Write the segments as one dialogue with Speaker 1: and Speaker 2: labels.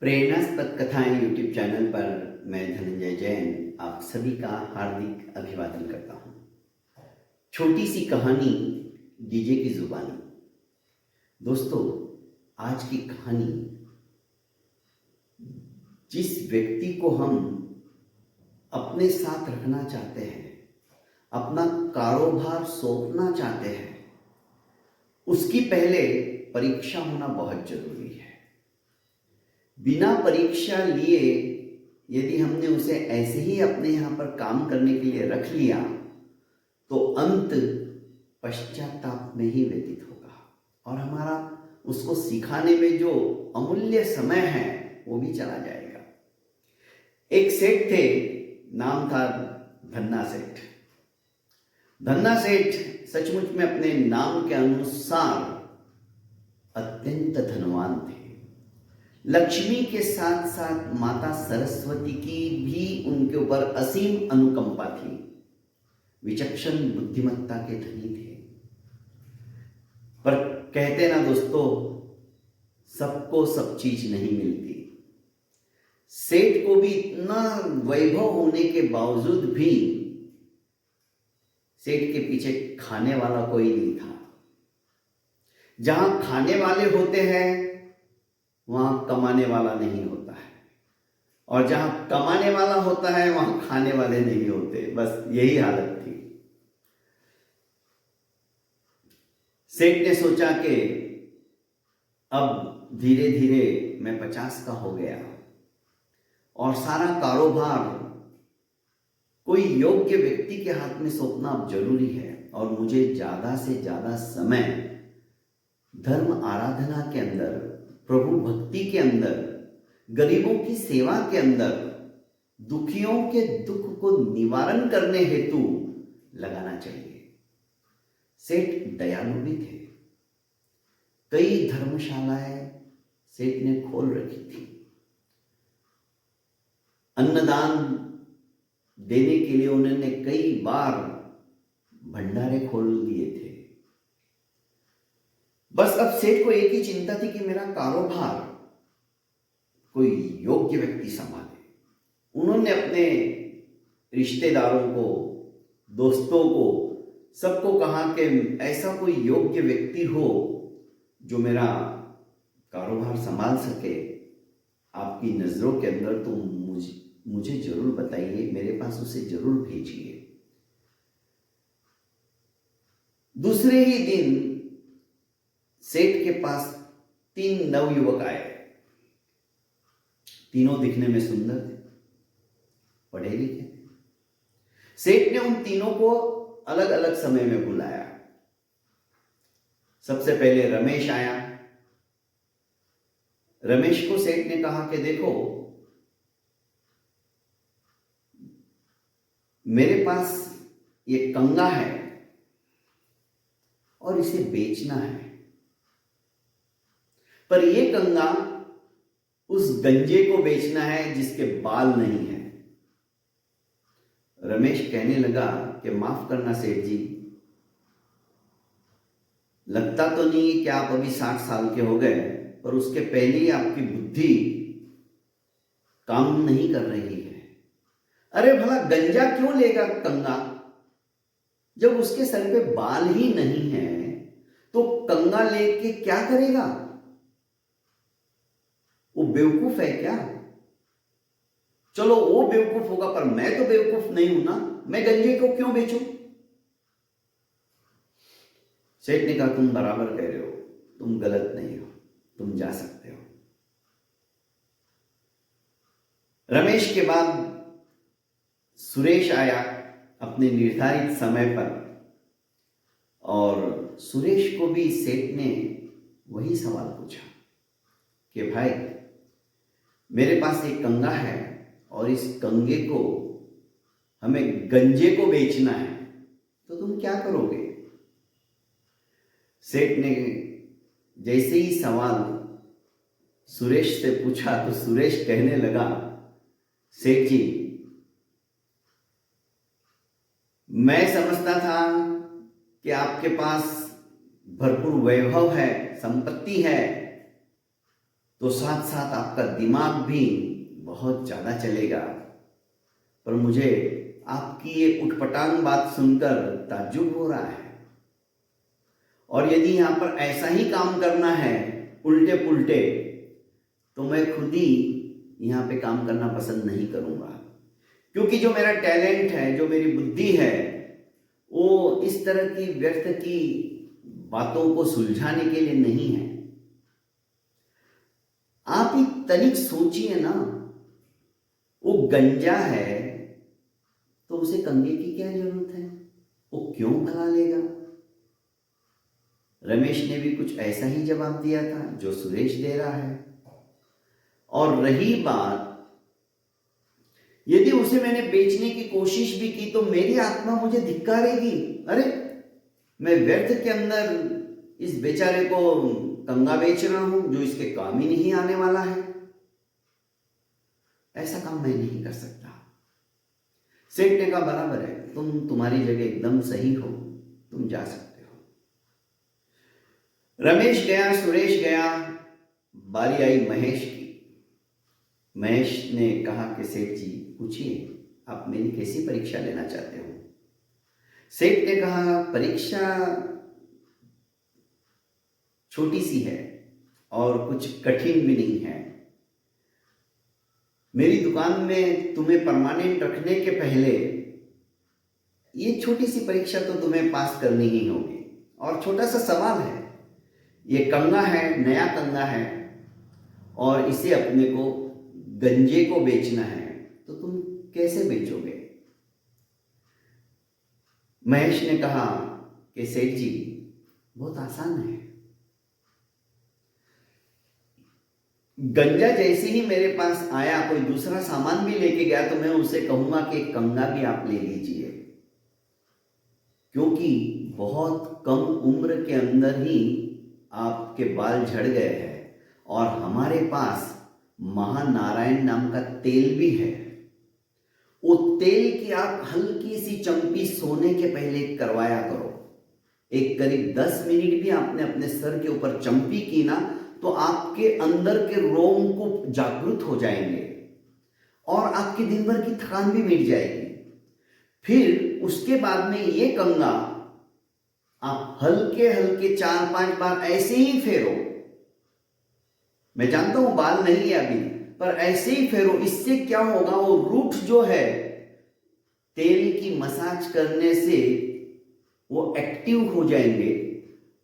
Speaker 1: प्रेरणास्पद कथाएं YouTube channel पर मैं धनंजय जैन आप सभी का हार्दिक अभिवादन करता हूं। छोटी सी कहानी डीजे की जुबानी। दोस्तों, आज की कहानी जिस व्यक्ति को हम अपने साथ रखना चाहते हैं, अपना कारोबार सौंपना चाहते हैं, उसकी पहले परीक्षा होना बहुत जरूरी है। बिना परीक्षा लिए यदि हमने उसे ऐसे ही अपने यहाँ पर काम करने के लिए रख लिया तो अंत पश्चाताप में ही व्यतीत होगा और हमारा उसको सिखाने में जो अमूल्य समय है वो भी चला जाएगा। एक सेठ थे, नाम था धन्ना सेठ। धन्ना सेठ सचमुच में अपने नाम के अनुसार अत्यंत धनवान थे। लक्ष्मी के साथ साथ माता सरस्वती की भी उनके ऊपर असीम अनुकंपा थी। विचक्षण बुद्धिमत्ता के धनी थे। पर कहते ना दोस्तों, सबको सब चीज नहीं मिलती। सेठ को भी इतना वैभव होने के बावजूद भी सेठ के पीछे खाने वाला कोई नहीं था। जहां खाने वाले होते हैं वहां कमाने वाला नहीं होता है, और जहां कमाने वाला होता है वहां खाने वाले नहीं होते। बस यही हालत थी। सेठ ने सोचा कि अब धीरे धीरे मैं 50 का हो गया और सारा कारोबार कोई योग्य व्यक्ति के हाथ में सौंपना अब जरूरी है, और मुझे ज्यादा से ज्यादा समय धर्म आराधना के अंदर, प्रभु भक्ति के अंदर, गरीबों की सेवा के अंदर, दुखियों के दुख को निवारण करने हेतु लगाना चाहिए। सेठ दयालु भी थे। कई धर्मशालाएं सेठ ने खोल रखी थी। अन्नदान देने के लिए उन्होंने कई बार भंडारे खोल दिए थे। बस अब सेठ को एक ही चिंता थी कि मेरा कारोबार कोई योग्य व्यक्ति संभाले। उन्होंने अपने रिश्तेदारों को, दोस्तों को, सबको कहा कि ऐसा कोई योग्य व्यक्ति हो जो मेरा कारोबार संभाल सके, आपकी नजरों के अंदर तो मुझे जरूर बताइए, मेरे पास उसे जरूर भेजिए। दूसरे ही दिन सेठ के पास 3 नवयुवक आए। तीनों दिखने में सुंदर थे, पढ़े लिखे थे। सेठ ने उन तीनों को अलग अलग समय में बुलाया। सबसे पहले रमेश आया। रमेश को सेठ ने कहा कि देखो, मेरे पास ये कंगा है और इसे बेचना है, पर ये कंगा उस गंजे को बेचना है जिसके बाल नहीं है। रमेश कहने लगा कि माफ करना सेठ जी, लगता तो नहीं कि आप अभी 60 साल के हो गए, पर उसके पहले ही आपकी बुद्धि काम नहीं कर रही है। अरे भला गंजा क्यों लेगा कंगा? जब उसके सर पे बाल ही नहीं है तो कंगा लेके क्या करेगा? वो बेवकूफ है क्या? चलो वो बेवकूफ होगा, पर मैं तो बेवकूफ नहीं हूं ना, मैं गंजे को क्यों बेचूं? सेठ ने कहा तुम बराबर कह रहे हो, तुम गलत नहीं हो, तुम जा सकते हो। रमेश के बाद सुरेश आया अपने निर्धारित समय पर, और सुरेश को भी सेठ ने वही सवाल पूछा कि भाई, मेरे पास एक कंगा है और इस कंगे को हमें गंजे को बेचना है, तो तुम क्या करोगे? सेठ ने जैसे ही सवाल सुरेश से पूछा तो सुरेश कहने लगा, सेठ जी, मैं समझता था कि आपके पास भरपूर वैभव है, संपत्ति है, तो साथ साथ आपका दिमाग भी बहुत ज़्यादा चलेगा। पर मुझे आपकी ये उटपटांग बात सुनकर ताज्जुब हो रहा है। और यदि यहाँ पर ऐसा ही काम करना है उल्टे पुल्टे, तो मैं खुद ही यहाँ पे काम करना पसंद नहीं करूँगा। क्योंकि जो मेरा टैलेंट है, जो मेरी बुद्धि है, वो इस तरह की व्यर्थ की बातों को सुलझाने के लिए नहीं है। आप ही तनिक सोचिए ना, वो गंजा है तो उसे कंगे की क्या जरूरत है? वो क्यों भला लेगा? रमेश ने भी कुछ ऐसा ही जवाब दिया था जो सुरेश दे रहा है। और रही बात, यदि उसे मैंने बेचने की कोशिश भी की तो मेरी आत्मा मुझे धिक्कारेगी। अरे, मैं व्यर्थ के अंदर इस बेचारे को कंगा बेच रहा हूं जो इसके काम ही नहीं आने वाला है। ऐसा काम मैं नहीं कर सकता। सेठ ने कहा, बराबर है, तुम्हारी जगह एकदम सही हो, तुम जा सकते हो। रमेश गया, सुरेश गया, बारी आई महेश की। महेश ने कहा कि सेठ जी पूछिए, आप मेरी कैसी परीक्षा लेना चाहते हो? सेठ ने कहा, परीक्षा छोटी सी है और कुछ कठिन भी नहीं है। मेरी दुकान में तुम्हें परमानेंट रखने के पहले ये छोटी सी परीक्षा तो तुम्हें पास करनी ही होगी। और छोटा सा सवाल है, ये कंगा है, नया कंगा है, और इसे अपने को गंजे को बेचना है, तो तुम कैसे बेचोगे? महेश ने कहा कि सेठ जी बहुत आसान है। गंजा जैसे ही मेरे पास आया, कोई दूसरा सामान भी लेके गया, तो मैं उसे कहूंगा कि कंगा भी आप ले लीजिए, क्योंकि बहुत कम उम्र के अंदर ही आपके बाल झड़ गए हैं और हमारे पास महानारायण नाम का तेल भी है। वो तेल की आप हल्की सी चंपी सोने के पहले करवाया करो। एक करीब 10 मिनट भी आपने अपने सर के ऊपर चंपी की ना, तो आपके अंदर के रोमकूप जागृत हो जाएंगे और आपकी दिन भर की थकान भी मिट जाएगी। फिर उसके बाद में ये कंगा आप हल्के हल्के 4-5 बार ऐसे ही फेरो। मैं जानता हूं बाल नहीं है अभी, पर ऐसे ही फेरो। इससे क्या होगा, वो रूट जो है तेल की मसाज करने से वो एक्टिव हो जाएंगे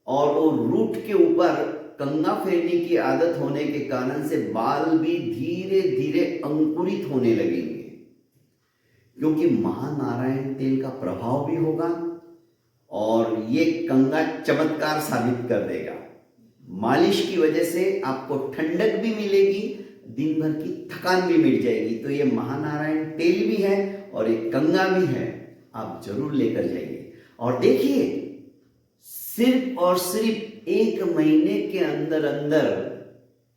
Speaker 1: और वो रूट के ऊपर कंगा फेरने की आदत होने के कारण से बाल भी धीरे धीरे अंकुरित होने लगेंगे, क्योंकि महानारायण तेल का प्रभाव भी होगा और ये कंगा चमत्कार साबित कर देगा। मालिश की वजह से आपको ठंडक भी मिलेगी, दिन भर की थकान भी मिट जाएगी। तो ये महानारायण तेल भी है और एक कंगा भी है, आप जरूर लेकर जाइए। और देखिए, सिर्फ और सिर्फ 1 महीने के अंदर अंदर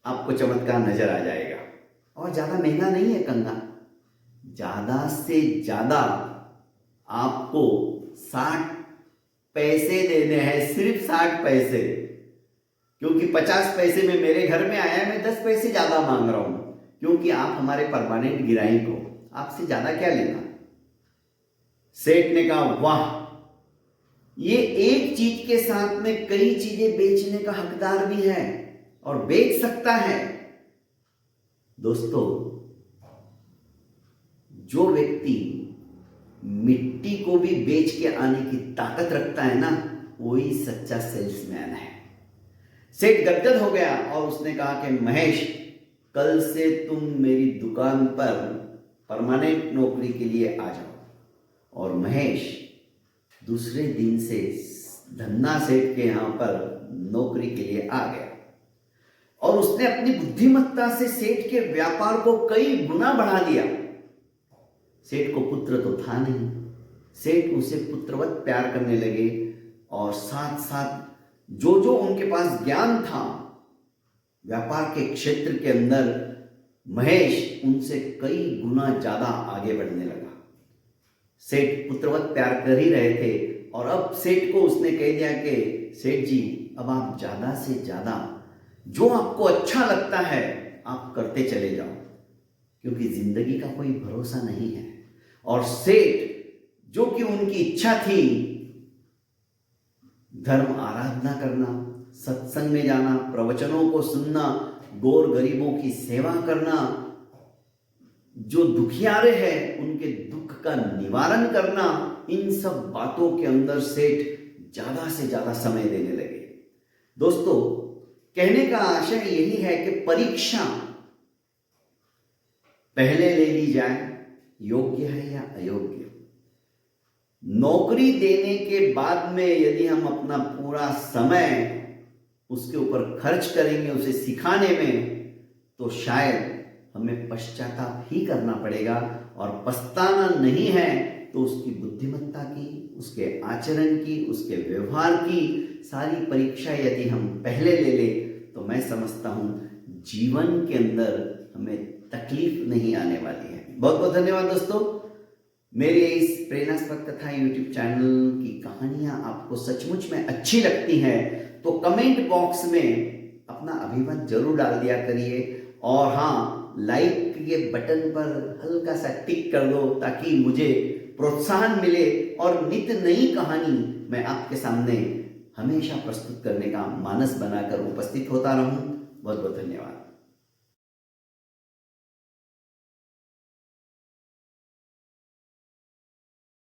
Speaker 1: आपको चमत्कार नजर आ जाएगा। और ज्यादा महंगा नहीं है कंगा, ज्यादा से ज्यादा आपको 60 पैसे देने हैं, सिर्फ 60 पैसे। क्योंकि 50 पैसे में मेरे घर में आया, मैं 10 पैसे ज्यादा मांग रहा हूं, क्योंकि आप हमारे परमानेंट गिराई को, आपसे ज्यादा क्या लेना। सेठ ने कहा, वाह, ये एक चीज के साथ में कई चीजें बेचने का हकदार भी है और बेच सकता है। दोस्तों, जो व्यक्ति मिट्टी को भी बेच के आने की ताकत रखता है ना, वही सच्चा सेल्समैन है। सेठ गदगद हो गया और उसने कहा कि महेश, कल से तुम मेरी दुकान पर परमानेंट नौकरी के लिए आ जाओ। और महेश दूसरे दिन से धन्ना सेठ के यहां पर नौकरी के लिए आ गया और उसने अपनी बुद्धिमत्ता से सेठ के व्यापार को कई गुना बढ़ा दिया। सेठ को पुत्र तो था नहीं, सेठ उसे पुत्रवत प्यार करने लगे और साथ साथ जो जो उनके पास ज्ञान था व्यापार के क्षेत्र के अंदर, महेश उनसे कई गुना ज्यादा आगे बढ़ने लगा। सेठ पुत्रवत प्यार कर ही रहे थे और अब सेठ को उसने कह दिया कि सेठ जी, अब आप ज्यादा से ज्यादा जो आपको अच्छा लगता है आप करते चले जाओ, क्योंकि जिंदगी का कोई भरोसा नहीं है। और सेठ जो कि उनकी इच्छा थी धर्म आराधना करना, सत्संग में जाना, प्रवचनों को सुनना, गौर गरीबों की सेवा करना, जो दुखियारे हैं उनके दुख का निवारण करना, इन सब बातों के अंदर सेठ ज्यादा से ज्यादा समय देने लगे। दोस्तों, कहने का आशय यही है कि परीक्षा पहले ले ली जाए, योग्य है या अयोग्य। नौकरी देने के बाद में यदि हम अपना पूरा समय उसके ऊपर खर्च करेंगे उसे सिखाने में, तो शायद हमें पश्चाताप ही करना पड़ेगा। और पछताना नहीं है तो उसकी बुद्धिमत्ता की, उसके आचरण की, उसके व्यवहार की सारी परीक्षा यदि हम पहले ले ले तो मैं समझता हूं जीवन के अंदर हमें तकलीफ नहीं आने वाली है। बहुत बहुत धन्यवाद दोस्तों। मेरे इस प्रेरणास्पद कथा यूट्यूब चैनल की कहानियां आपको सचमुच में अच्छी लगती हैं तो कमेंट बॉक्स में अपना अभिमत जरूर डाल दिया करिए। और हाँ, लाइक के बटन पर हल्का सा टिक कर दो ताकि मुझे प्रोत्साहन मिले और नित्य नई कहानी मैं आपके सामने हमेशा प्रस्तुत करने का मानस बनाकर उपस्थित होता रहूं। बहुत बहुत धन्यवाद।